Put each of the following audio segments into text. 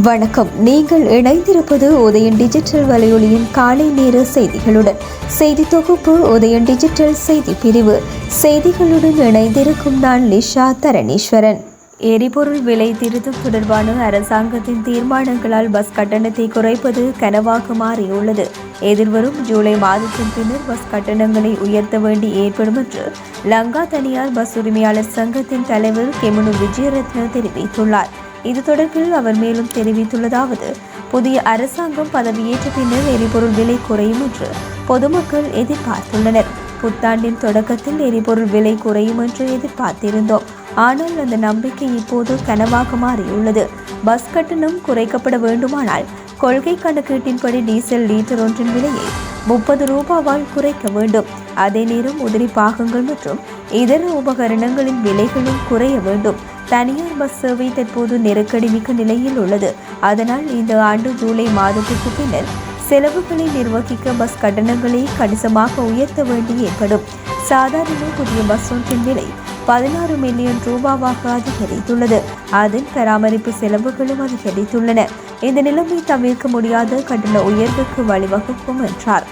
வணக்கம். நீங்கள் இணைந்திருப்பது உதயன் டிஜிட்டல் வலையொலியின் காலை நேர செய்திகளுடன். செய்தி தொகுப்பு உதயன் டிஜிட்டல் செய்தி பிரிவு. செய்திகளுடன் இணைந்திருக்கும் நான் லிஷா தரணீஸ்வரன். எரிபொருள் விலை திருத்தம் தொடர்பான அரசாங்கத்தின் தீர்மானங்களால் பஸ் கட்டணத்தை குறைப்பது கனவாக மாறியுள்ளது. எதிர்வரும் ஜூலை மாதத்தின் பின்னர் பஸ் கட்டணங்களை உயர்த்த வேண்டி ஏற்படும் என்று லங்கா தனியார் பஸ் உரிமையாளர் சங்கத்தின் தலைவர் கெமுனு விஜயரத்ன தெரிவித்துள்ளார். இது தொடர்பில் அவர் மேலும் தெரிவித்துள்ளதாவது: புதிய அரசாங்கம் பதவியேற்ற பின்னர் எரிபொருள் விலை குறையும் என்று பொதுமக்கள் எதிர்பார்த்துள்ளனர். புத்தாண்டின் தொடக்கத்தில் எரிபொருள் விலை குறையும் என்று எதிர்பார்த்திருந்தோம். ஆனால் அந்த நம்பிக்கை இப்போது கனவாக மாறியுள்ளது. பஸ் கட்டணம் குறைக்கப்பட வேண்டுமானால் கொள்கை கணக்கீட்டின்படி டீசல் லீட்டர் ஒன்றின் விலையை 30 ரூபாவால் குறைக்க வேண்டும். அதே நேரம் உதிரி பாகங்கள் மற்றும் இதர உபகரணங்களின் விலைகளும் குறைய வேண்டும். தனியார் பஸ் சேவை தற்போது நெருக்கடி மிக்க நிலையில் உள்ளது. அதனால் இந்த ஆண்டு ஜூலை மாதத்திற்கு பின்னர் செலவுகளை நிர்வகிக்க பஸ் கட்டணங்களை கணிசமாக உயர்த்த வேண்டி ஏற்படும். சாதாரண புதிய பஸ் ஒன்றின் விலை 16 மில்லியன் ரூபாவாக அதிகரித்துள்ளது. அதன் பராமரிப்பு செலவுகளும் அதிகரித்துள்ளன. இந்த நிலைமை தவிர்க்க முடியாத கட்டண உயர்வுக்கு வழிவகுக்கும் என்றார்.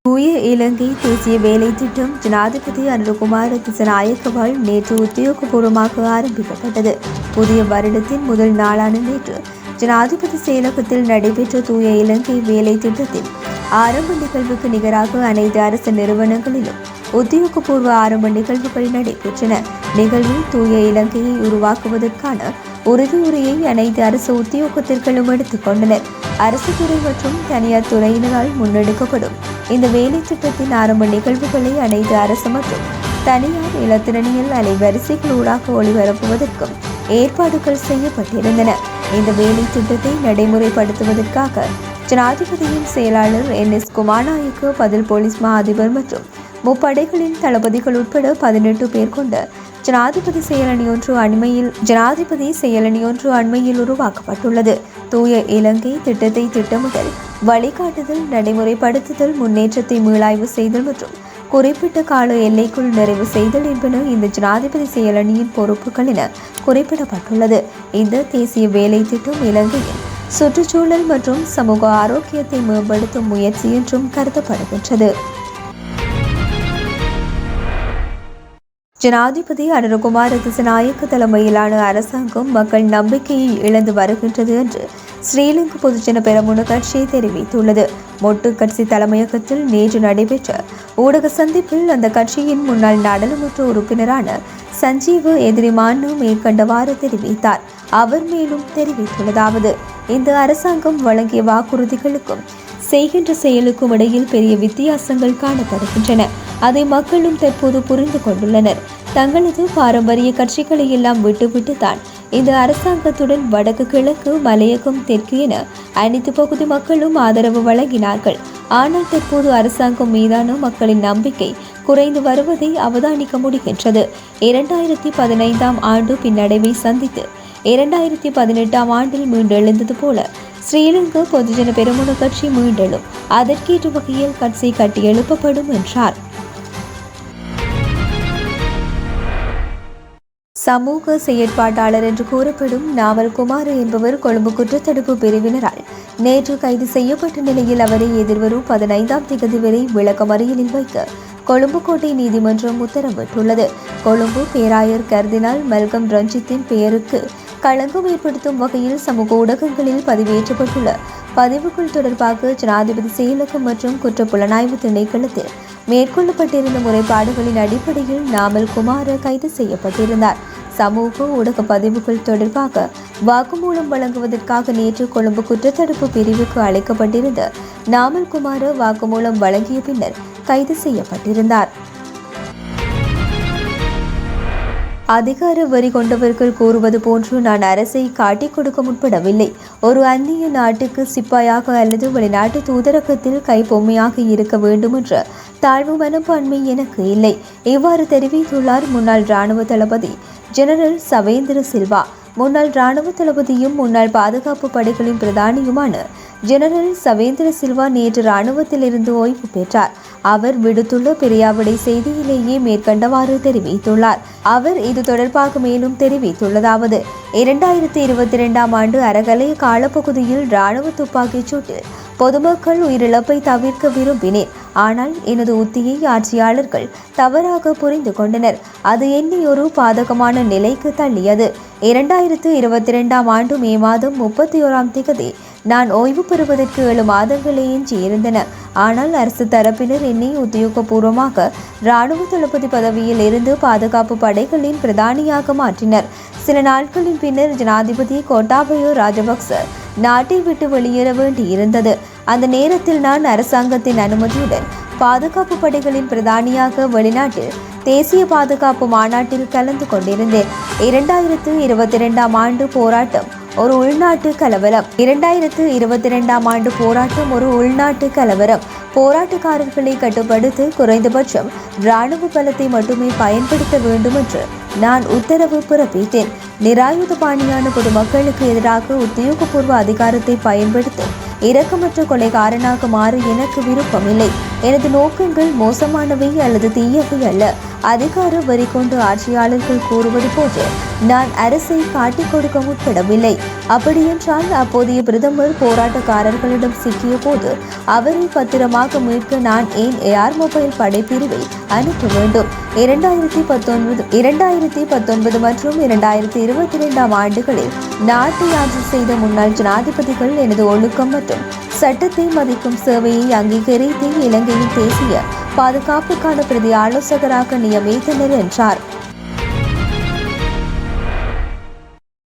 தூய இலங்கை தேசிய வேலை திட்டம் ஜனாதிபதி அனுரகுமார திசாநாயக்கவால் நேற்று உத்தியோகபூர்வமாக ஆரம்பிக்கப்பட்டது. புதிய வருடத்தின் முதல் நாளான நேற்று ஜனாதிபதி செயலகத்தில் நடைபெற்ற தூய இலங்கை வேலை திட்டத்தின் ஆரம்ப நிகழ்வுக்கு நிகராக அனைத்து அரசு நிறுவனங்களிலும் உத்தியோகபூர்வ ஆரம்ப நிகழ்வுகள் நடைபெற்றன. நிகழ்வில் தூய இலங்கையை உருவாக்குவதற்கான உறுதியுரையை அனைத்து அரசு உத்தியோகத்தர்களும் எடுத்துக் கொண்டனர். அரசு துறை மற்றும் தனியார் துறையினரால் முன்னெடுக்கப்படும் இந்த வேலை திட்டத்தின் ஆரம்ப நிகழ்வுகளை அனைத்து அரசு மற்றும் தனியார் இலத்திரனியல் அலைவரிசைகளூடாக ஒளிபரப்புவதற்கும் ஏற்பாடுகள் செய்யப்பட்டிருந்தன. இந்த வேலை திட்டத்தை நடைமுறைப்படுத்துவதற்காக ஜனாதிபதியின் செயலாளர் NS குமாரநாயக்க, பதில் போலீஸ் மா அதிபர் மற்றும் முப்படைகளின் தளபதிகள் உட்பட 18 பேர் கொண்ட ஜனாதிபதி செயலணி ஒன்று அண்மையில் உருவாக்கப்பட்டுள்ளது. தூய இலங்கை திட்டத்தை திட்டமிடல், வழிகாட்டுதல், நடைமுறைப்படுத்துதல், முன்னேற்றத்தை மீளாய்வு செய்தல் மற்றும் குறிப்பிட்ட கால எல்லைக்குள் நிறைவு செய்தல் என்பன இந்த ஜனாதிபதி செயலணியின் பொறுப்புகள் என குறிப்பிடப்பட்டுள்ளது. இந்த தேசிய வேலை திட்டம் இலங்கையின் சுற்றுச்சூழல் மற்றும் சமூக ஆரோக்கியத்தை மேம்படுத்தும் முயற்சி என்றும் கருதப்படுகின்றது. ஜனாதிபதி அனுரகுமார திசாநாயக்க தலைமையிலான அரசாங்கம் மக்கள் நம்பிக்கையை இழந்து வருகின்றது என்று ஸ்ரீலங்கா பொதுஜன பெரமுன கட்சி தெரிவித்துள்ளது. மொட்டு கட்சி தலைமையகத்தில் நேற்று நடைபெற்ற ஊடக சந்திப்பில் அந்த கட்சியின் முன்னாள் நாடாளுமன்ற உறுப்பினரான சஞ்சீவ எதிரிமான்னு மேற்கண்டவாறு தெரிவித்தார். அவர் மேலும் தெரிவித்துள்ளதாவது: இந்த அரசாங்கம் வழங்கிய வாக்குறுதிகளுக்கும் செய்கின்ற செயலுக்கும் இடையில் பெரிய வித்தியாசங்கள் காணப்படுகின்றன. அதை மக்களும் தற்போது புரிந்து கொண்டுள்ளனர். தங்களது பாரம்பரிய கட்சிகளை எல்லாம் விட்டுவிட்டு தான் இந்த அரசாங்கத்துடன் வடக்கு, கிழக்கு, மலையகம், தெற்கு என அனைத்து பகுதி மக்களும் ஆதரவு வழங்கினார்கள். ஆனால் தற்போது அரசாங்கம் மீதான மக்களின் நம்பிக்கை குறைந்து வருவதை அவதானிக்க முடிகின்றது. 2015ஆம் ஆண்டு பின்னடைவை சந்தித்து 2018ஆம் ஆண்டில் மீண்டெழுந்தது போல ஸ்ரீலங்கா பொதுஜன பெரமுன கட்சி மீண்டெழும். அதற்கேற்ற வகையில் கட்சி கட்டி எழுப்பப்படும் என்றார். சமூக செயற்பாட்டாளர் என்று கூறப்படும் நாவல் குமார் என்பவர் கொழும்பு குற்றத்தடுப்பு பிரிவினரால் நேற்று கைது செய்யப்பட்ட நிலையில் அவரை எதிர்வரும் 15ஆம் தேதி வரை விளக்கமறியலில் வைக்க கொழும்பு கோட்டை நீதிமன்றம் உத்தரவிட்டுள்ளது. கொழும்பு பேராயர் கர்தினால் மல்கம் ரஞ்சித்தின் பெயருக்கு களங்கம் ஏற்படுத்தும் வகையில் சமூக ஊடகங்களில் பதிவேற்றப்பட்டுள்ள பதிவுகள் தொடர்பாக ஜனாதிபதி செயலகம் மற்றும் குற்றப்புலனாய்வு திணைக்களத்தில் மேற்கொள்ளப்பட்டிருந்த முறைப்பாடுகளின் அடிப்படையில் நாமல் குமார கைது செய்யப்பட்டிருந்தார். சமூக ஊடக பதிவுகள் தொடர்பாக வாக்குமூலம் வழங்குவதற்காக நேற்று கொழும்பு குற்றத்தடுப்பு பிரிவுக்கு அழைக்கப்பட்டிருந்த நாமல் குமார வாக்குமூலம் வழங்கிய பின்னர் கைது செய்யப்பட்டிருந்தார். அதிகார வரி கொண்டவர்கள் கூறுவது போன்று நான் அரசை காட்டிக் கொடுக்க முற்படவில்லை. ஒரு அந்நிய நாட்டுக்கு சிப்பாயாக அல்லது வெளிநாட்டு தூதரகத்தில் கைப்பொம்மையாக இருக்க வேண்டும் என்ற தாழ்வு மனப்பான்மை எனக்கு இல்லை. இவ்வாறு தெரிவித்துள்ளார் முன்னாள் இராணுவ தளபதி ஜெனரல் சவேந்திர சில்வா. முன்னாள் இராணுவ தளபதியும் முன்னாள் பாதுகாப்பு படைகளின் பிரதானியுமான ஜெனரல் சவேந்திர சில்வா நேற்று இராணுவத்திலிருந்து ஓய்வு பெற்றார். அவர் விடுத்துள்ள பிரியாவிடை செய்தியிலேயே மேற்கண்டவாறு தெரிவித்துள்ளார். அவர் இது தொடர்பாக மேலும் தெரிவித்துள்ளதாவது: 2022ஆம் ஆண்டு அறகலைய காலப்பகுதியில் இராணுவ துப்பாக்கிச் சூட்டில் பொதுமக்கள் உயிரிழப்பை தவிர்க்க விரும்பினேன். ஆனால் எனது உத்தியை ஆட்சியாளர்கள் தவறாக புரிந்து கொண்டனர். அது என்னை ஒரு பாதகமான நிலைக்கு தள்ளியது. 2022ஆம் ஆண்டு மே மாதம் 31ஆம் தேதி நான் ஓய்வு பெறுவதற்கு 7 மாதங்களே எஞ்சியிருந்தன. ஆனால் அரசு தரப்பினர் என்னை உத்தியோகபூர்வமாக இராணுவ தளபதி பதவியில் இருந்து பாதுகாப்பு படைகளின் பிரதானியாக மாற்றினர். சில நாட்களின் பின்னர் ஜனாதிபதி கோட்டாபய ராஜபக்ச நாட்டை விட்டு வெளியேற வேண்டியிருந்தது. அந்த நேரத்தில் நான் அரசாங்கத்தின் அனுமதியுடன் பாதுகாப்பு படைகளின் பிரதானியாக வெளிநாட்டில் தேசிய பாதுகாப்பு மாநாட்டில் கலந்து கொண்டிருந்தேன். 2022ஆம் ஆண்டு போராட்டம் ஒரு உள்நாட்டு கலவரம். 2022ஆம் ஆண்டு போராட்டம் ஒரு உள்நாட்டு கலவரம். போராட்டக்காரர்களை கட்டுப்படுத்த குறைந்தபட்சம் இராணுவ பலத்தை மட்டுமே பயன்படுத்த வேண்டும் என்று நான் உத்தரவு பிறப்பித்தேன். நிராயுதபாணியான பொதுமக்களுக்கு எதிராக உத்தியோகபூர்வ அதிகாரத்தை பயன்படுத்தும் இரக்கமற்ற கொலைகாரனாக மாற எனக்கு விருப்பமில்லை. எனது நோக்கங்கள் மோசமானவை அல்லது தீயவை அல்ல. அதிகார வரி கொண்டு ஆட்சியாளர்கள் கூறுவது போன்று நான் அரசை காட்டிக் கொடுக்க முற்படவில்லை. அப்படியென்றால் அப்போதைய பிரதமர் போராட்டக்காரர்களிடம் சிக்கிய போது அவரை பத்திரமாக மீட்க நான் ஏன் ஏர் மொபைல் படைப்பிரிவை அனுப்ப வேண்டும்? 2019 மற்றும் 2022ஆம் ஆண்டுகளில் நாட்டை ஆட்சி செய்த முன்னாள் ஜனாதிபதிகள் எனது ஒழுக்கம் மற்றும் சட்டத்தை மதிக்கும் சேவையை அங்கீகரித்து இலங்கையின் தேசிய பாதுகாப்புக்கான பிரதி ஆலோசகராக நியமித்தனர் என்றார்.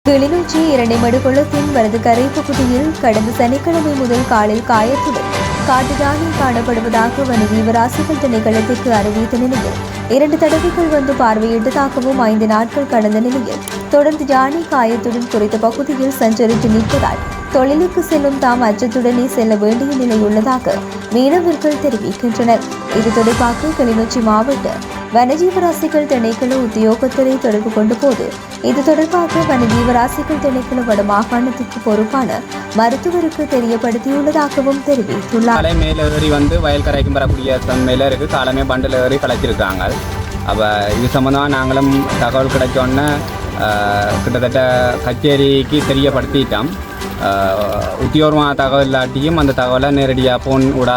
கிளிநொச்சி இரண்டைமடு குளத்தின் வலது கரை பகுதியில் கடந்த சனிக்கிழமை முதல் காலில் காயத்துடன் காட்டு யானை காணப்படுவதாக வன ஜீவராசிகள் திணைக்களத்திற்கு அறிவித்த நிலையில் 2 தடவைகள் வந்து பார்வையிட்டதாகவும் 5 நாட்கள் கடந்த நிலையில் தொடர்ந்து யானை காயத்துடன் குறித்த பகுதியில் சஞ்சரித்து நிற்பதால் தொழிலுக்கு செல்லும் தாம் அச்சத்துடனே செல்ல வேண்டிய நிலை உள்ளதாக மீனவர்கள் தெரிவிக்கின்றனர். இது தொடர்பாக கிளிநொச்சி மாவட்ட வனஜீவராசிகள் திணைக்கள உத்தியோகத்தரை தொடர்பு கொண்ட போது இது தொடர்பாக வனஜீவராசிகள் திணைக்கள வடமாகாணத்திற்கு பொறுப்பான மருத்துவருக்கு தெரியப்படுத்தியுள்ளதாகவும் தெரிவித்துள்ளார். மேலேறி வந்து வயல் கரைக்கும் வரக்கூடிய தன்மையில இருக்கு. காலமே பண்டில் ஏறி கலைச்சிருக்காங்க. அப்போ இது சம்மந்தமாக நாங்களும் தகவல் கிடைச்சோன்னே கிட்டத்தட்ட கச்சேரிக்கு தெரியப்படுத்திட்டோம். உத்தியோகமான தகவல் இல்லாட்டியும் அந்த தகவலை நேரடியாக ஃபோன் கூட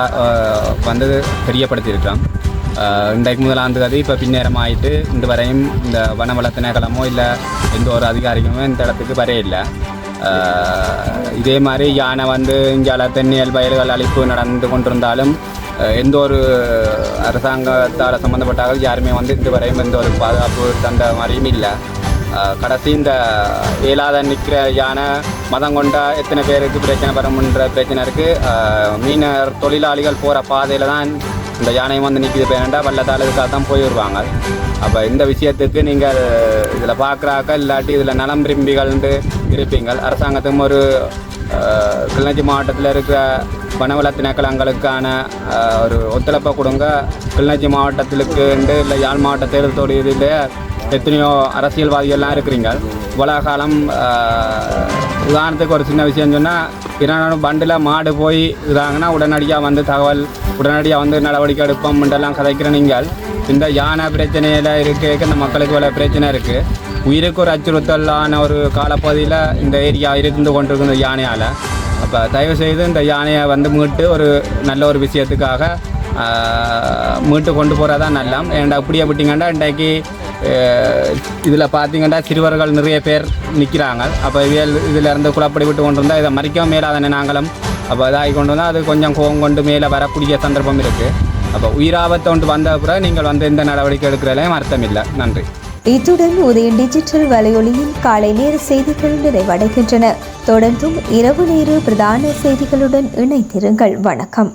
வந்து தெரியப்படுத்தியிருக்கோம். இன்றைக்கு முதலாந்து கதை இப்போ பின்னேரம் ஆகிட்டு இன்று வரையும் இந்த வனவள திணைக்களமோ இல்லை எந்த ஒரு அதிகாரிகளுமோ இந்த இடத்துக்கு வரையில்லை. இதே மாதிரி யானை வந்து இங்கால தென்னியல் வயல்கள் அழிப்பு நடந்து கொண்டிருந்தாலும் எந்த ஒரு அரசாங்கத்தால் சம்மந்தப்பட்டார்கள் யாருமே வந்து இன்று வரையும் எந்த ஒரு பாதுகாப்பு தந்த மாதிரியும் இல்லை. கடைசி இந்த இயலாத நிற்கிற யானை மதம் கொண்டா எத்தனை பேருக்கு பிரச்சனை வரும்ன்ற பிரச்சனை இருக்குது. மீனர் தொழிலாளிகள் போகிற பாதையில் தான் இந்த யானையும் வந்து நிற்கிது. பேரண்டா வல்லத்தாளுக்காக தான் போய் வருவாங்க. அப்போ இந்த விஷயத்துக்கு நீங்கள் இதில் பார்க்குறாக்க இல்லாட்டி இதில் நலம் விரும்பிகள்ன்ட்டு இருப்பீங்கள். அரசாங்கத்துக்கும் ஒரு கிளிநொச்சி மாவட்டத்தில் இருக்கிற வனவள திணைக்களங்களுக்கான ஒரு ஒத்துழைப்பை கொடுங்க. கிளிநொச்சி மாவட்டத்திலுக்குண்டு இல்லை யாழ் மாவட்ட தேர்தல் தொகுதியில் எத்தனையோ அரசியல்வாதிகள்லாம் இருக்கிறீங்க. இவ்வளோ காலம் உதாரணத்துக்கு ஒரு சின்ன விஷயம் சொன்னால், இரண்டு பண்டில் மாடு போய் இதாங்கன்னா உடனடியாக வந்து தகவல் உடனடியாக வந்து நடவடிக்கை எடுப்போம்ன்றெல்லாம் கதைக்கிற நீங்கள் இந்த யானை பிரச்சனையில் இருக்க இந்த மக்களுக்கு இவ்வளோ பிரச்சனை இருக்குது. உயிருக்கு ஒரு அச்சுறுத்தலான ஒரு காலப்பகுதியில் இந்த ஏரியா இருந்து கொண்டிருக்கு இந்த யானையால். அப்போ தயவுசெய்து இந்த யானையை வந்து மீட்டு ஒரு நல்ல ஒரு விஷயத்துக்காக மீட்டு கொண்டு போகிறதான் நல்லா. ஏன்டா இப்படியே விட்டிங்கன்னா இன்றைக்கு இதில் பார்த்தீங்கன்னா சிறுவர்கள் நிறைய பேர் நிற்கிறாங்க. அப்போ இதில் இருந்து குழப்படி விட்டு கொண்டு வந்தால் இதை மறிக்கவும் மேலாதானே நாங்களும். அப்போ இதாகி கொண்டு வந்தால் அது கொஞ்சம் கோவம் கொண்டு மேலே வரக்கூடிய சந்தர்ப்பம் இருக்குது. அப்போ உயிராபத்தை கொண்டு வந்த அப்புறம் நீங்கள் வந்து எந்த நடவடிக்கை எடுக்கிறதுலையும் அர்த்தம் இல்லை. நன்றி. இத்துடன் உதயன் டிஜிட்டல் வலையொலியின் காலை நேர செய்திகள் நிறைவடைகின்றன. தொடர்ந்தும் இரவு நேர பிரதான செய்திகளுடன் இணைத்திருங்கள். வணக்கம்.